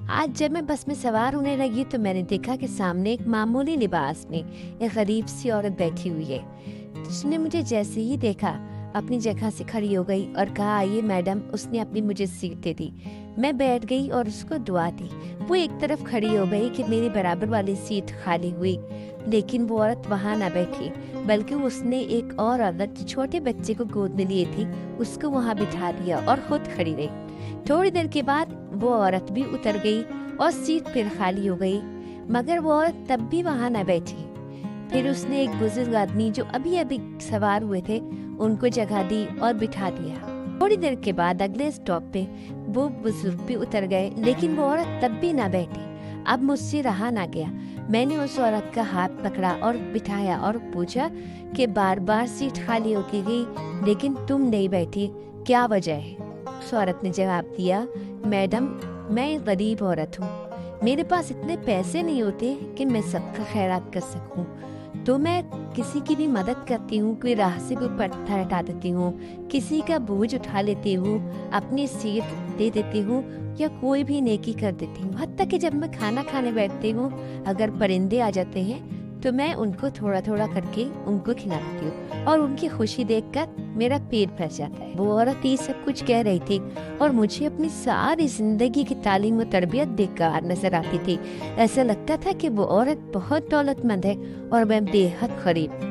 آج جب میں بس میں سوار ہونے لگی تو میں نے دیکھا کہ سامنے ایک معمولی لباس میں ایک غریب سی عورت بیٹھی ہوئی ہے. اس نے مجھے جیسے ہی دیکھا اپنی جگہ سے کھڑی ہو گئی اور کہا آئیے میڈم. اس نے اپنی مجھے سیٹ دے دی. میں بیٹھ گئی اور اس کو دعا دی. وہ ایک طرف کھڑی ہو گئی کہ میری برابر والی سیٹ خالی ہوئی، لیکن وہ عورت وہاں نہ بیٹھی بلکہ اس نے ایک اور عورت جو چھوٹے بچے کو گود میں لیے تھی اس کو وہاں بٹھا دیا اور خود کھڑی رہی. تھوڑی دیر کے بعد وہ عورت بھی اتر گئی اور سیٹ پھر خالی ہو گئی، مگر وہ عورت تب بھی وہاں نہ بیٹھی. پھر اس نے ایک بزرگ آدمی جو ابھی سوار ہوئے تھے ان کو جگہ دی اور بٹھا دیا. تھوڑی دیر کے بعد اگلے اسٹاپ پہ وہ بزرگ بھی اتر گئے، لیکن وہ عورت تب بھی نہ بیٹھی. اب مجھ سے رہا نہ گیا. میں نے اس عورت کا ہاتھ پکڑا اور بٹھایا اور پوچھا کہ بار بار سیٹ خالی ہوتی گئی لیکن تم نہیں بیٹھی، کیا وجہ ہے؟ اس عورت نے جواب دیا، میڈم میں ایک غریب عورت ہوں، میرے پاس اتنے پیسے نہیں ہوتے کہ میں سب کا خیرات کر سکوں، تو میں کسی کی بھی مدد کرتی ہوں. کوئی راہ سے کوئی پتھر ہٹا دیتی ہوں، کسی کا بوجھ اٹھا لیتی ہوں، اپنی سیٹ دے دیتی ہوں یا کوئی بھی نیکی کر دیتی ہوں. حتیٰ کہ جب میں کھانا کھانے بیٹھتی ہوں اگر پرندے آ جاتے ہیں تو میں ان کو تھوڑا تھوڑا کر کے ان کو کھلاتی ہوں اور ان کی خوشی دیکھ کر میرا پیٹ بھر جاتا ہے. وہ عورت یہ سب کچھ کہہ رہی تھی اور مجھے اپنی ساری زندگی کی تعلیم و تربیت بیکار نظر آتی تھی. ایسا لگتا تھا کہ وہ عورت بہت دولت مند ہے اور میں بے حد غریب.